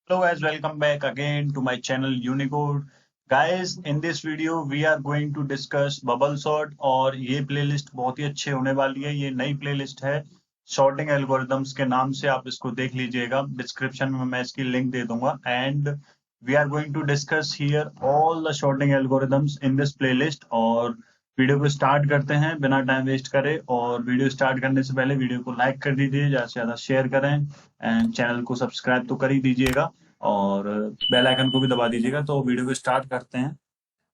Hello guys, welcome back again to my channel Unicode. Guys, in this video we are going to discuss bubble sort और ये playlist बहुत ही अच्छी होने वाली है। ये नई प्लेलिस्ट है शॉर्टिंग एल्गोरिदम्स के नाम से, आप इसको देख लीजिएगा। डिस्क्रिप्शन में मैं इसकी लिंक दे दूंगा and we are going to discuss here all the sorting algorithms in this playlist. और वीडियो को स्टार्ट करते हैं बिना टाइम वेस्ट करे। और वीडियो स्टार्ट करने से पहले वीडियो को लाइक कर दीजिए, ज़्यादा से ज़्यादा शेयर करें एंड चैनल को सब्सक्राइब तो कर ही दीजिएगा और बेल आइकन को भी दबा दीजिएगा। तो वीडियो को स्टार्ट करते हैं।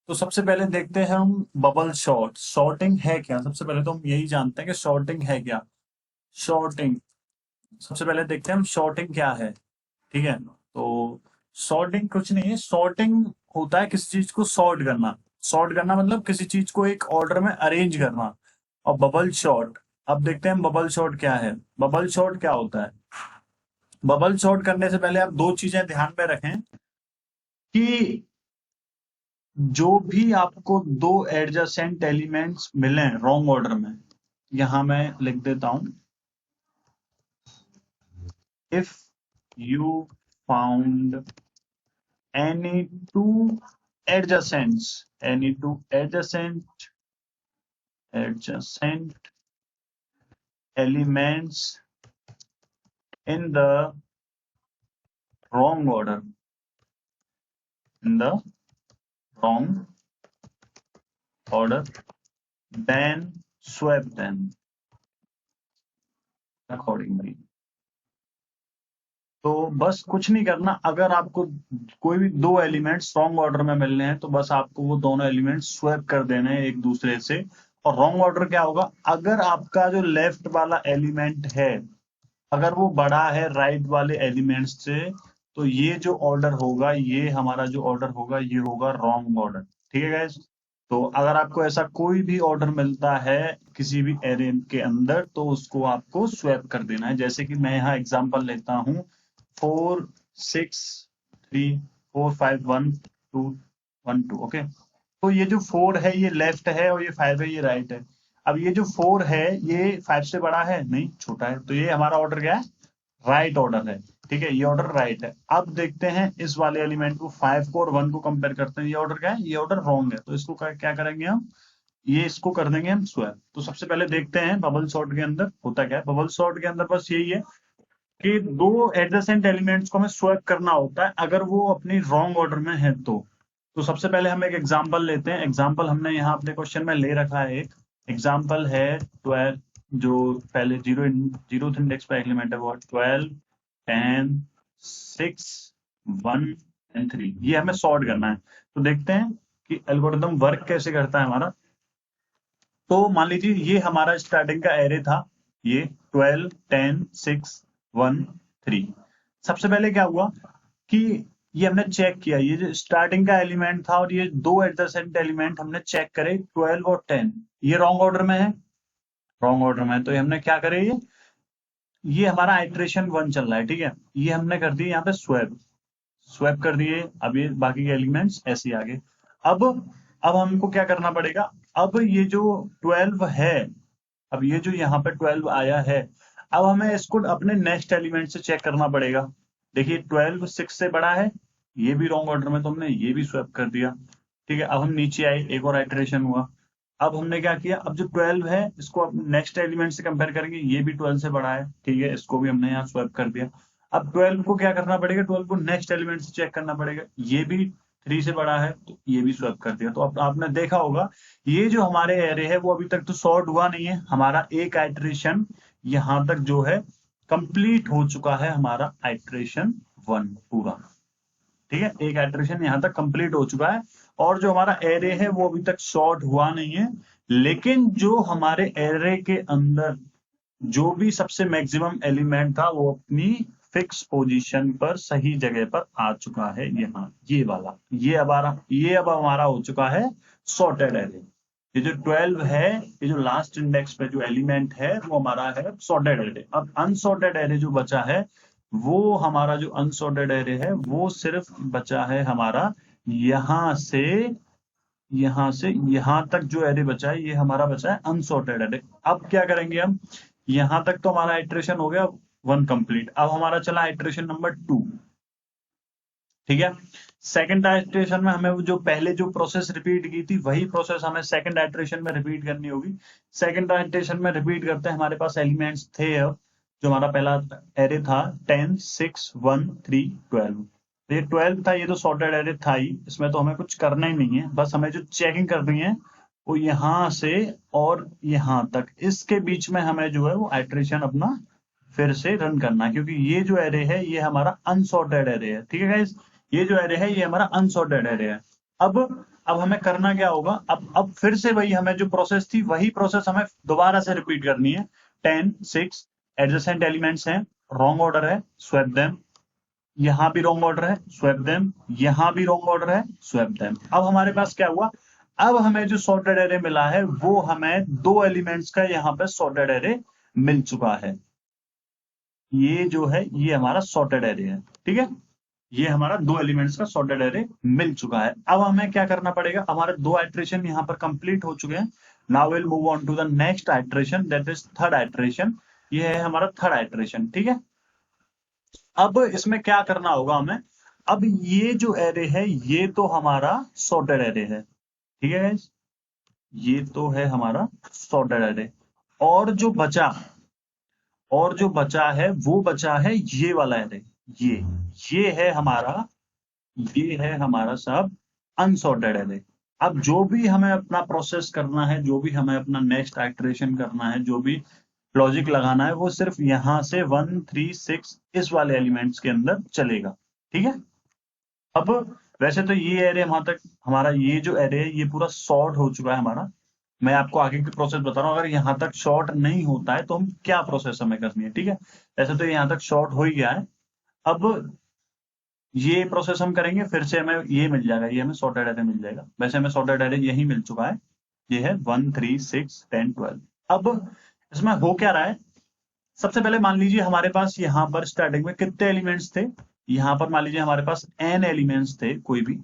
तो सबसे पहले देखते हैं हम बबल शॉर्ट। शॉर्टिंग है क्या? सबसे पहले तो हम यही जानते हैं कि शॉर्टिंग है क्या। शॉर्टिंग सबसे पहले देखते हैं हम शॉर्टिंग क्या है। ठीक है, तो सॉर्टिंग कुछ नहीं है। सॉर्टिंग होता है किसी चीज को सॉर्ट करना। सॉर्ट करना मतलब किसी चीज को एक ऑर्डर में अरेंज करना। और बबल शॉर्ट, अब देखते हैं बबल शॉर्ट क्या है। बबल शॉर्ट क्या होता है? बबल शॉर्ट करने से पहले आप दो चीजें ध्यान में रखें कि जो भी आपको दो एडजेसेंट एलिमेंट्स मिले रॉन्ग ऑर्डर में, यहां मैं लिख देता हूं, if you found any two any two adjacent elements in the wrong order, in the wrong order, then swap them accordingly। तो बस कुछ नहीं करना। अगर आपको कोई भी दो एलिमेंट्स रॉन्ग ऑर्डर में मिल रहे हैं तो बस आपको वो दोनों एलिमेंट्स स्वैप कर देने हैं एक दूसरे से। और रॉन्ग ऑर्डर क्या होगा? अगर आपका जो लेफ्ट वाला एलिमेंट है अगर वो बड़ा है राइट वाले एलिमेंट्स से, तो ये जो ऑर्डर होगा, ये हमारा जो ऑर्डर होगा, ये होगा रॉन्ग ऑर्डर। ठीक है गाइस? तो अगर आपको ऐसा कोई भी ऑर्डर मिलता है किसी भी एरे के अंदर तो उसको आपको स्वैप कर देना है। जैसे कि मैं यहाँ एग्जांपल लेता हूँ 4 6 3 4 5 1 2 1 2। ओके, तो ये जो 4 है ये लेफ्ट है और ये 5 है ये राइट है। अब ये जो 4 है ये 5 से बड़ा है? नहीं, छोटा है। तो ये हमारा ऑर्डर क्या है? राइट ऑर्डर है। ठीक है, ये ऑर्डर राइट है। अब देखते हैं इस वाले एलिमेंट को, 5 को और 1 को कंपेयर करते हैं। ये ऑर्डर क्या है? ये ऑर्डर रॉन्ग है। तो इसको क्या करेंगे हम? ये इसको कर देंगे हम स्वैप। तो सबसे पहले देखते हैं बबल सॉर्ट के अंदर होता क्या है। बबल सॉर्ट के अंदर बस यही है कि दो एडजेसेंट एलिमेंट्स को हमें स्वैप करना होता है अगर वो अपनी रॉन्ग ऑर्डर में है तो सबसे पहले हम एक एग्जांपल लेते हैं। एग्जांपल हमने यहाँ अपने क्वेश्चन में ले रखा है। एक एग्जांपल है 12, जो पहले जीरो इंडेक्स पे एलिमेंट है वो 12 10 6 1 एंड 3। ये हमें सॉर्ट करना है। तो देखते हैं कि एल्गोरिदम वर्क कैसे करता है हमारा। तो मान लीजिए ये हमारा स्टार्टिंग का एरे था, ये 12 10 6 1 3। सबसे पहले क्या हुआ कि ये हमने चेक किया, ये जो स्टार्टिंग का एलिमेंट था और ये दो एडजेसेंट एलिमेंट हमने चेक करे 12 और 10, ये रॉन्ग ऑर्डर में है। रॉन्ग ऑर्डर में है तो ये हमने क्या करे, ये हमारा आइट्रेशन 1 चल रहा है। ठीक है, ये हमने कर दिया यहाँ पे स्वैप। स्वैप कर दिए। अब ये बाकी के एलिमेंट्स ऐसे ही आ गए। अब हमको क्या करना पड़ेगा? अब ये जो 12 है, अब ये जो यहाँ पे 12 आया है, अब हमें इसको अपने नेक्स्ट एलिमेंट से चेक करना पड़ेगा। देखिए 12 6 से बड़ा है, ये भी रॉन्ग ऑर्डर में, तो हमने ये भी स्वैप कर दिया। ठीक है, अब हम नीचे आए, एक और आइटरेशन हुआ। अब हमने क्या किया, अब जो 12 है इसको अब नेक्स्ट एलिमेंट से कंपेयर करेंगे, ये भी 12 से बड़ा है। ठीक है, इसको भी हमने यहाँ स्वैप कर दिया। अब 12 को क्या करना पड़ेगा? 12 को नेक्स्ट एलिमेंट से चेक करना पड़ेगा, ये भी 3 से बड़ा है, तो ये भी स्वैप कर दिया। तो अब आपने देखा होगा ये जो हमारे एरे है वो अभी तक तो सॉर्ट हुआ नहीं है। हमारा एक आइट्रेशन यहाँ तक जो है कंप्लीट हो चुका है, हमारा आइट्रेशन 1 पूरा। ठीक है, एक आइट्रेशन यहाँ तक कंप्लीट हो चुका है और जो हमारा एरे है वो अभी तक सॉर्ट हुआ नहीं है। लेकिन जो हमारे एरे के अंदर जो भी सबसे मैक्सिमम एलिमेंट था वो अपनी फिक्स पोजीशन पर सही जगह पर आ चुका है। यहाँ ये वाला, ये अब हमारा हो चुका है सॉर्टेड एरे। ये जो 12 है, ये जो लास्ट इंडेक्स पे जो एलिमेंट है वो हमारा है सॉर्टेड एरे। अब अनसॉर्टेड एरे जो बचा है, वो हमारा जो अनसॉर्टेड एरे है वो सिर्फ बचा है हमारा यहाँ से यहाँ तक जो एरे बचा है, ये हमारा बचा है अनसॉर्टेड एरे। अब क्या करेंगे हम? यहाँ तक तो हमारा आइट्रेशन हो गया 1 कंप्लीट। अब हमारा चला आइट्रेशन नंबर 2। ठीक है। सेकंड आइट्रेशन में हमें वो जो पहले जो प्रोसेस रिपीट की थी वही प्रोसेस हमें सेकंड आइट्रेशन में रिपीट करनी होगी। सेकंड आइट्रेशन में रिपीट करते हैं, हमारे पास एलिमेंट्स थे अब, जो हमारा पहला एरे था 10 6 1 3 12, तो ये 12 था, ये तो सॉर्टेड एरे था ही, इसमें तो हमें कुछ करना ही नहीं है, बस हमें जो चेकिंग करनी है वो यहाँ से और यहाँ तक, इसके बीच में हमें जो है वो आइट्रेशन अपना फिर से रन करना है, क्योंकि ये जो एरे है ये हमारा अनसॉर्टेड एरे है। ठीक है गाइस, ये जो एरे है ये हमारा अनसॉर्टेड एरे है। अब हमें करना क्या होगा, अब फिर से वही हमें जो प्रोसेस थी वही प्रोसेस हमें दोबारा से रिपीट करनी है। 10 6 एडजेसेंट एलिमेंट्स हैं, रॉन्ग ऑर्डर है, स्वैप देम, यहाँ भी रॉन्ग ऑर्डर है, स्वैप देम, यहाँ भी रॉन्ग ऑर्डर है, स्वैप देम। अब हमारे पास क्या हुआ, अब हमें जो सॉर्टेड एरे मिला है वो हमें दो एलिमेंट्स का यहाँ पे सॉर्टेड एरे मिल चुका है। ये जो है ये हमारा सॉर्टेड एरे है। ठीक है, ये हमारा दो एलिमेंट्स का सॉर्टेड एरे मिल चुका है। अब हमें क्या करना पड़ेगा, हमारे दो आइट्रेशन यहाँ पर कंप्लीट हो चुके हैं। Now will move on to the next iteration, that is third iteration. ये है हमारा थर्ड आइट्रेशन। ठीक है, अब इसमें क्या करना होगा हमें, अब ये जो एरे है ये तो हमारा सॉर्टेड एरे है। ठीक है guys? ये तो है हमारा सॉर्टेड एरे, और जो बचा और जो बचा है वो बचा है ये वाला एरे, ये है हमारा, ये है हमारा सब अनसॉर्टेड एरे। अब जो भी हमें अपना प्रोसेस करना है, जो भी हमें अपना नेक्स्ट आइट्रेशन करना है, जो भी लॉजिक लगाना है, वो सिर्फ यहाँ से 1 3 6 इस वाले एलिमेंट्स के अंदर चलेगा। ठीक है, अब वैसे तो ये एरे वहां तक, हमारा ये जो एरे है ये पूरा सॉर्ट हो चुका है हमारा। मैं आपको आगे की प्रोसेस बता रहा हूँ, अगर यहाँ तक शॉर्ट नहीं होता है तो हम क्या प्रोसेस हमें करनी है। ठीक है, ऐसे तो यहाँ तक शॉर्ट हो ही गया है। अब ये प्रोसेस हम करेंगे, फिर से हमें ये मिल जाएगा, ये हमें सॉर्टेड एरे मिल जाएगा। वैसे हमें सॉर्टेड एरे यही मिल चुका है, ये है 1 3 6 10 12। अब इसमें हो क्या रहा है, सबसे पहले मान लीजिए हमारे पास यहाँ पर स्टार्टिंग में कितने एलिमेंट्स थे, यहाँ पर मान लीजिए हमारे पास n एलिमेंट्स थे, कोई भी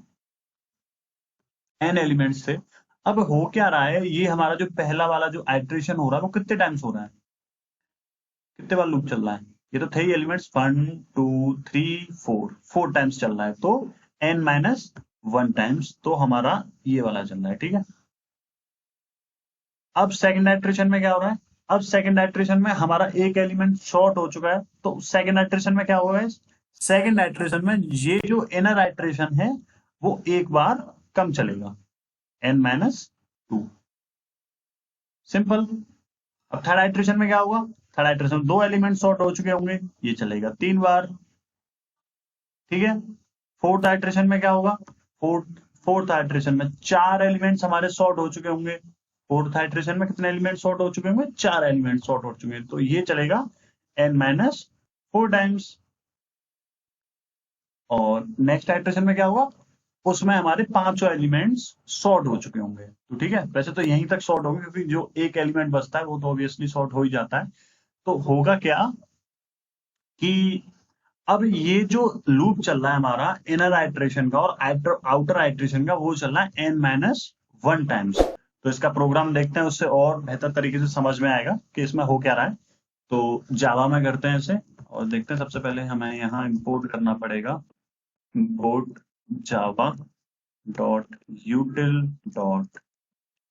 n एलिमेंट्स थे। अब हो क्या रहा है, ये हमारा जो पहला वाला जो आइट्रेशन हो रहा है वो कितने टाइम्स हो रहा है, कितने बार लूप चल रहा है, ये तो थे ही एलिमेंट्स 1 2 3 4 टाइम्स चल रहा है, तो n माइनस 1 टाइम्स तो हमारा ये वाला चल रहा है। ठीक है, अब सेकंड आइट्रेशन में क्या हो रहा है, अब सेकंड आइट्रेशन में हमारा एक एलिमेंट शॉर्ट हो चुका है, तो सेकंड आइट्रेशन में क्या होगा, सेकंड आइट्रेशन में ये जो इनर आइट्रेशन है वो एक बार कम चलेगा, n माइनस 2, सिंपल। अब थर्ड आइट्रेशन में क्या होगा, थर्ड आइट्रेशन में दो एलिमेंट शॉर्ट हो चुके होंगे, ये चलेगा 3 बार। ठीक है, फोर्थ आइट्रेशन में क्या होगा, फोर्थ आइट्रेशन में चार एलिमेंट्स हमारे शॉर्ट हो चुके होंगे। फोर्थ आइट्रेशन में कितने एलिमेंट शॉर्ट हो चुके होंगे, चार एलिमेंट शॉर्ट हो चुके हैं, तो ये चलेगा n माइनस 4 टाइम्स। और नेक्स्ट आइट्रेशन में क्या होगा, उसमें हमारे पांचों एलिमेंट्स शॉर्ट हो चुके होंगे। तो ठीक है, वैसे तो यहीं तक शॉर्ट होंगे, क्योंकि जो एक एलिमेंट बचता है वो तो ऑब्वियसली शॉर्ट हो ही जाता है। तो होगा क्या कि अब ये जो लूप चल रहा है हमारा इनर आइट्रेशन का और आउटर आइट्रेशन का, वो चल रहा है n माइनस 1 टाइम्स। तो इसका प्रोग्राम देखते हैं, उससे और बेहतर तरीके से समझ में आएगा कि इसमें हो क्या रहा है। तो जावा में करते हैं इसे और देखते हैं। सबसे पहले हमें यहाँ इंपोर्ट करना पड़ेगा, import Java dot यूटिल dot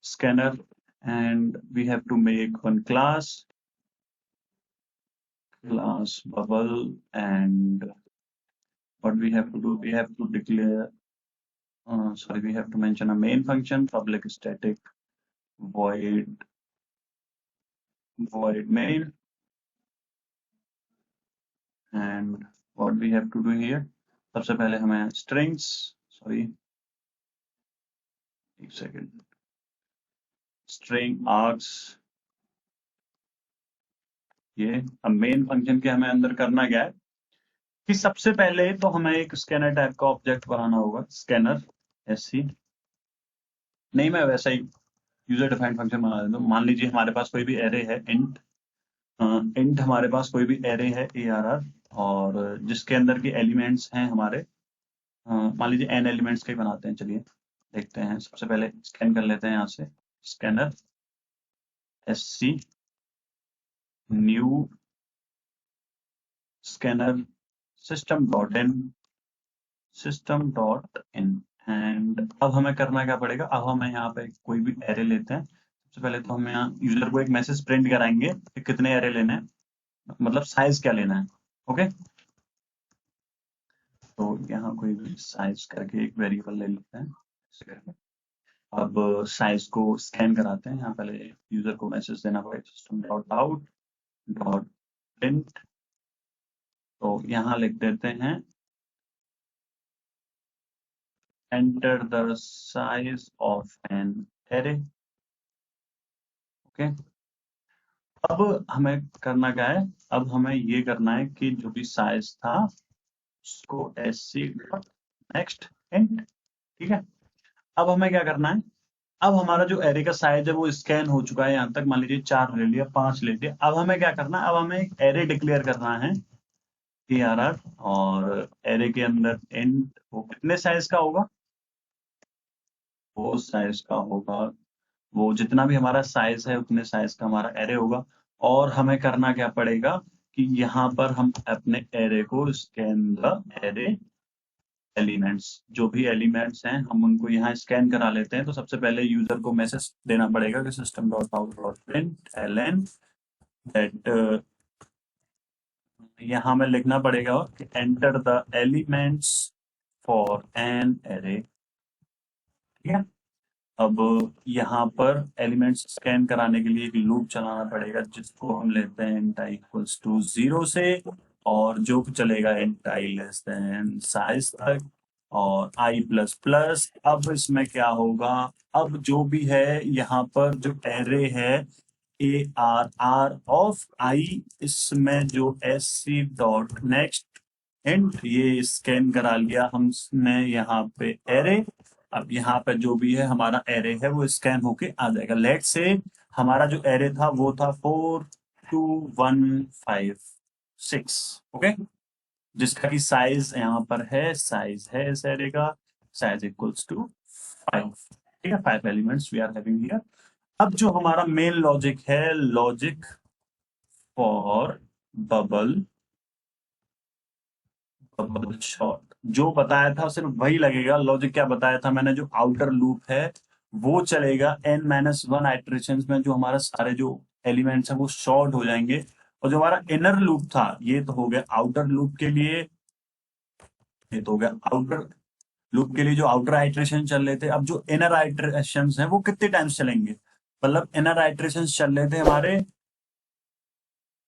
scanner, and we have to make one class bubble, and what we have to do, we have to declare sorry, we have to mention a main function, public static void main, and what we have to do here, सबसे पहले हमें strings, sorry एक second, string args, ये अब main function के हमें अंदर करना क्या है कि सबसे पहले तो हमें एक स्कैनर टाइप का ऑब्जेक्ट बनाना होगा, स्कैनर SC, नहीं मैं वैसा ही यूजर डिफाइंड फंक्शन बना देता हूँ। मान लीजिए हमारे पास कोई भी एरे है इंट हमारे पास कोई भी एरे है ARR, और जिसके अंदर के एलिमेंट्स हैं हमारे, मान लीजिए n एलिमेंट्स के बनाते हैं। चलिए देखते हैं, सबसे पहले स्कैन कर लेते हैं यहाँ से, scanner SC new scanner system.in system dot in. And अब हमें करना क्या पड़ेगा, अब हमें यहाँ पे कोई भी एरे लेते हैं। सबसे पहले तो हम यहाँ यूजर को एक मैसेज प्रिंट कराएंगे कि कितने एरे लेने हैं, मतलब साइज क्या लेना है। ओके, तो यहाँ कोई भी साइज करके एक वेरिएबल ले लेते हैं ऐसे करके। अब साइज को स्कैन कराते हैं। यहाँ पहले यूजर को मैसेज देना पड़ेगा, system dot out dot print. तो यहाँ लिख देते हैं enter the size of an array. Okay, अब हमें करना क्या है, अब हमें ये करना है कि जो भी साइज था उसको ऐसे नेक्स्ट एंड। ठीक है, अब हमें क्या करना है, अब हमारा जो एरे का साइज है वो स्कैन हो चुका है यहाँ तक, मान लीजिए 4 ले लिया, 5 ले लिया। अब हमें क्या करना है, अब हमें एक एरे डिक्लेयर करना है TRR, और एरे के अंदर एंड वो कितने साइज का होगा, वो साइज का होगा, वो जितना भी हमारा साइज है उतने साइज का हमारा एरे होगा। और हमें करना क्या पड़ेगा कि यहाँ पर हम अपने एरे को स्कैन द एरे एलिमेंट्स, जो भी एलिमेंट्स हैं हम उनको यहाँ स्कैन करा लेते हैं। तो सबसे पहले यूजर को मैसेज देना पड़ेगा कि system dot out dot print L N that, यहाँ में लिखना पड़ेगा कि enter the elements for an array. ठीक है, अब यहाँ पर एलिमेंट्स स्कैन कराने के लिए एक लूप चलाना पड़ेगा, जिसको हम लेते हैं int इक्वल्स टू 0 से, और जो चलेगा int लेस देन साइज तक, और i प्लस प्लस। अब इसमें क्या होगा, अब जो भी है यहाँ पर जो एरे है ARR ऑफ i, इसमें जो sc डॉट नेक्स्ट इंट, ये स्कैन करा लिया हमने यहाँ पे एरे। अब यहाँ पे जो भी है हमारा एरे है वो स्कैन होके आ जाएगा। लेट से हमारा जो एरे था वो था 42156। ओके, जिसका कि साइज यहाँ पर है, साइज है इस एरे का, साइज इक्वल्स टू 5। ठीक है, 5 elements we are having here. अब जो हमारा मेन लॉजिक है, logic for bubble bubble sort, जो बताया था सिर्फ वही लगेगा। लॉजिक क्या बताया था मैंने, जो आउटर लूप है वो चलेगा n-1 आइटरेशंस में, जो हमारा सारे जो एलिमेंट्स हैं वो शॉर्ट हो जाएंगे। और जो हमारा इनर लूप था, ये तो हो गया आउटर लूप के लिए, ये तो हो गया आउटर लूप के लिए जो आउटर आइटरेशन चल रहे थे। अब जो इनर आइटरेशन हैं वो कितने टाइम्स चलेंगे, मतलब इनर आइटरेशन चल रहे थे हमारे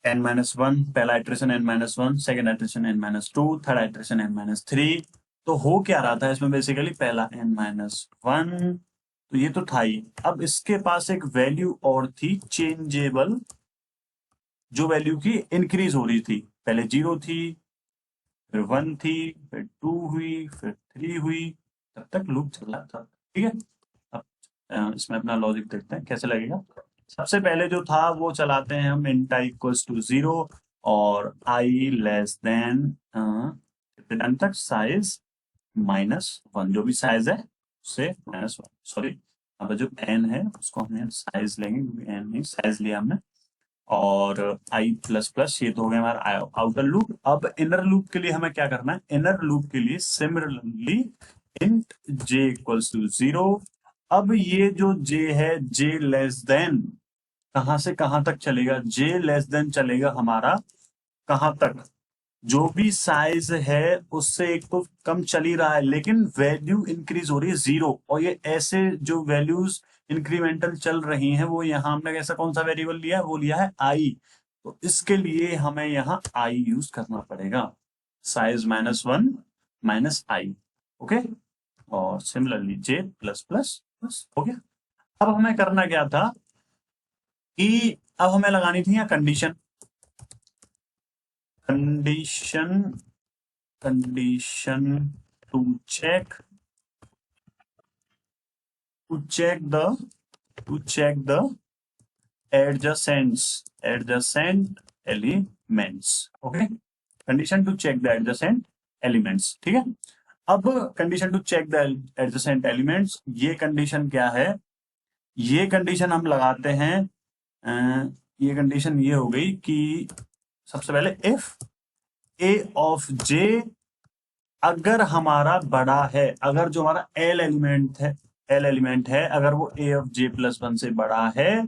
n-1, पहला iteration n-1, second iteration n-2, third iteration n-3। तो हो क्या रहा था इसमें, बेसिकली पहला n-1, तो ये तो था ही। अब इसके पास एक वैल्यू और थी चेंजेबल, जो वैल्यू की इंक्रीज हो रही थी, पहले 0 थी, फिर 1 थी, फिर 2 हुई, फिर 3 हुई, तब तक लूप चल रहा था। ठीक है, अब इसमें अपना लॉजिक देखते हैं कैसे लगेगा। सबसे पहले जो था वो चलाते हैं हम int इक्वल्स टू 0 और i लेस देन कितने तक, साइज -1, जो भी साइज है उससे -1, सॉरी अब जो n है उसको हमने साइज लेंगे क्योंकि n नहीं साइज लिया हमने, और i प्लस प्लस, ये तो हो गया हमारा आउटर लूप। अब इनर लूप के लिए हमें क्या करना है, इनर लूप के लिए similarly int j equals to 0। अब ये जो j है, j लेस देन कहां से कहां तक चलेगा, j लेस देन चलेगा हमारा कहां तक, जो भी साइज है उससे एक तो कम चल ही रहा है, लेकिन वैल्यू इंक्रीज हो रही है 0। और ये ऐसे जो वैल्यूज इंक्रीमेंटल चल रही हैं वो यहाँ हमने ऐसा कौन सा वेरिएबल लिया है, वो लिया है i। तो इसके लिए हमें यहाँ i यूज करना पड़ेगा, साइज -1 -i। ओके, और सिमिलरली j प्लस प्लस बस हो गया। अब हमें करना क्या था कि अब हमें लगानी थी यहाँ condition, condition condition to check the adjacent elements। Okay, condition to check the adjacent elements. ठीक है, अब condition to check the adjacent elements, ये कंडीशन क्या है, ये कंडीशन हम लगाते हैं, ये कंडीशन ये हो गई कि सबसे पहले इफ a ऑफ j, अगर हमारा बड़ा है, अगर जो हमारा एल एलिमेंट है अगर वो ए ऑफ जे प्लस वन से बड़ा है,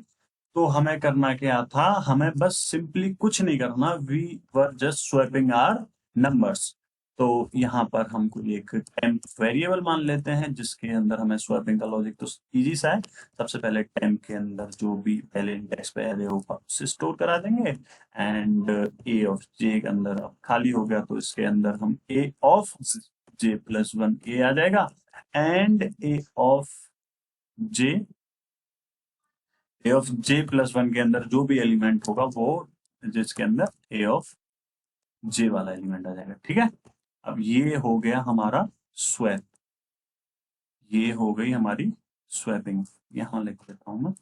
तो हमें करना क्या था, हमें बस सिंपली कुछ नहीं करना, we were just swapping are numbers. तो यहाँ पर हम कोई एक टेम्प वेरिएबल मान लेते हैं जिसके अंदर हमें स्वैपिंग का लॉजिक तो इजी सा है। सबसे पहले टेम्प के अंदर जो भी पहले इंडेक्स पे एरे होगा उसे स्टोर करा देंगे, एंड ए ऑफ जे के अंदर अब खाली हो गया तो इसके अंदर हम ए ऑफ जे प्लस वन ए आ जाएगा, and J A of J plus one के अंदर जो भी एलिमेंट होगा वो जिसके अंदर ए ऑफ जे वाला एलिमेंट आ जाएगा। ठीक है, अब ये हो गया हमारा स्वैप, ये हो गई हमारी स्वैपिंग। यहां लिख देता हूं मैं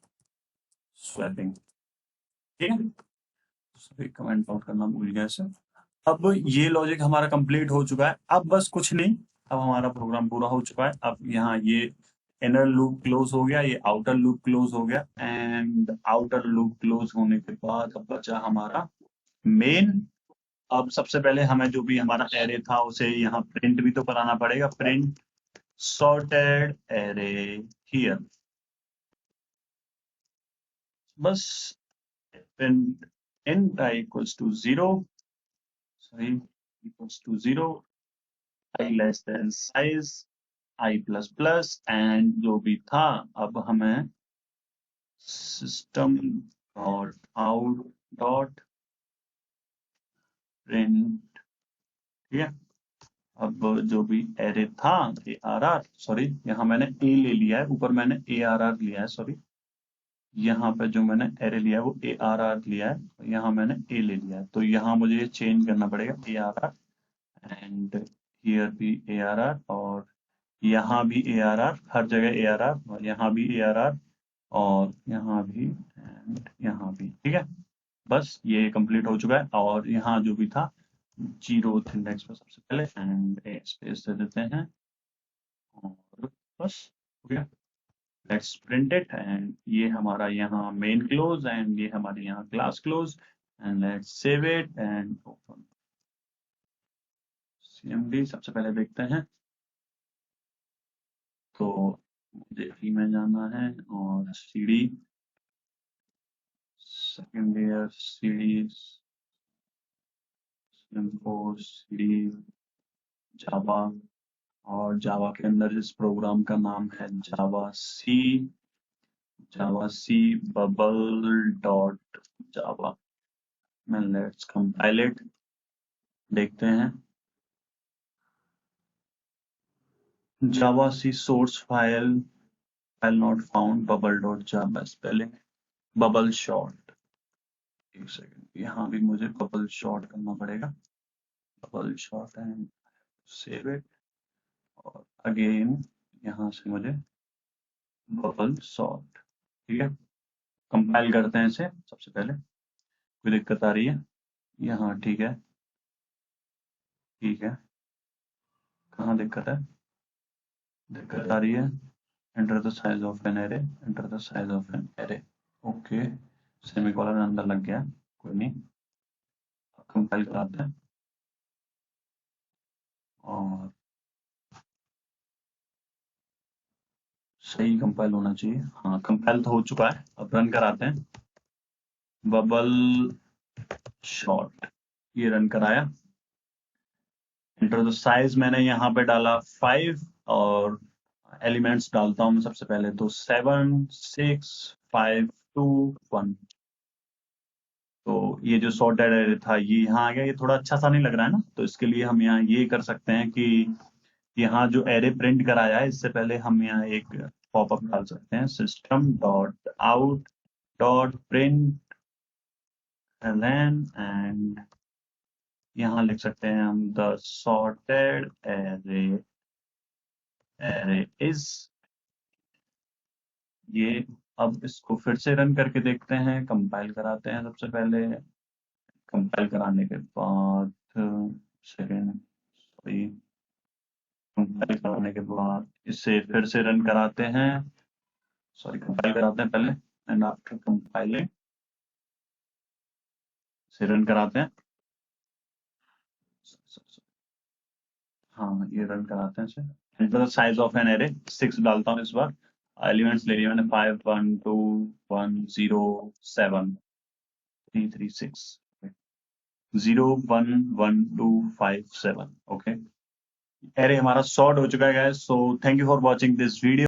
स्वैपिंग। ठीक है, सॉरी कमेंट आउट करना भूल गया इसे। अब ये लॉजिक हमारा कंप्लीट हो चुका है, अब बस कुछ नहीं, अब हमारा प्रोग्राम पूरा हो चुका है। अब यहाँ ये इनर लूप क्लोज हो गया, ये आउटर लूप क्लोज हो गया, एंड आउटर लूप क्लोज होने के बाद अब बचा हमारा मेन। अब सबसे पहले हमें जो भी हमारा एरे था उसे यहाँ प्रिंट भी तो कराना पड़ेगा, प्रिंट सॉर्टेड एरे हियर। बस print int equals to 0, sorry equals to 0, i less than size i plus plus, and जो भी था अब हमें system dot out dot print. ठीक है, अब जो भी एरे था ए आर आर, सॉरी यहाँ मैंने ए ले लिया है, ऊपर मैंने ए आर आर लिया है, सॉरी यहाँ पे जो मैंने एरे लिया है वो ए आर आर लिया है, यहाँ मैंने ए ले लिया है, तो यहाँ मुझे ये चेंज करना पड़ेगा A R R, and here भी ए आर आर, और यहाँ भी ए आर आर, हर जगह ए आर आर, और यहाँ भी ए आर आर, और यहाँ भी एंड यहाँ भी। ठीक है, बस ये कंप्लीट हो चुका है, और यहाँ जो भी था जीरो इंडेक्स पर सबसे पहले एंड ए स्पेस दे देते हैं, और बस हो गया। लेट्स प्रिंट इट, एंड ये हमारा यहाँ मेन क्लोज, एंड ये हमारे यहाँ class close, and let's save it and open CMD. सबसे पहले देखते हैं, तो मुझे ई में जाना है और CD, second layer CD, CD Java, और जावा के अंदर इस प्रोग्राम का नाम है जावा सी बबल डॉट जावा। मैं लेट्स कंपाइल इट, देखते हैं। Javac source file not found bubble dot Java spelling bubble sort. एक सेकेंड, यहाँ भी मुझे बबल शॉर्ट करना पड़ेगा, bubble sort and save it, और अगेन यहाँ से मुझे बबल शॉर्ट। ठीक है, कंपाइल करते हैं इसे। सबसे पहले कोई दिक्कत आ रही है यहाँ? ठीक है, ठीक है, कहाँ दिक्कत है? दिक्कत आ रही है enter the size of an array, enter the size of an array, okay semicolon अंदर लग गया, कोई नहीं, कंपाइल कराते हैं, और सही कंपाइल होना चाहिए। हाँ कंपाइल तो हो चुका है, अब रन कराते हैं। बबल शॉर्ट, ये रन कराया, एंटर द साइज मैंने यहाँ पे डाला 5, और एलिमेंट्स डालता हूँ मैं सबसे पहले, तो 7 6 5 2 1। तो ये जो सॉर्टेड एरे था ये यहाँ आ गया, ये थोड़ा अच्छा सा नहीं लग रहा है ना, तो इसके लिए हम यहाँ ये कर सकते हैं कि यहाँ जो एरे प्रिंट कराया है इससे पहले हम यहाँ एक पॉपअप डाल सकते हैं, system dot out dot print and यहाँ लिख सकते हैं हम द सॉर्टेड एरे इज ये। अब इसको फिर से रन करके देखते हैं, कंपाइल कराते हैं सबसे पहले, कंपाइल कराने के बाद सेकेंड, सॉरी कंपाइल कराने के बाद इसे फिर से रन कराते हैं, सॉरी कंपाइल कराते हैं पहले, एंड आफ्टर कंपाइलिंग इसे रन कराते हैं। हाँ ये रन कराते हैं इसे। साइज ऑफ एन एरे 6 डालता हूँ इस बार। एलिमेंट्स ले लिया मैंने 5 1 2 1 0 7 3 3 6 0 1 1 2 5 7 ओके। एरे हमारा सॉर्ट हो चुका है guys. So thank you for watching this video.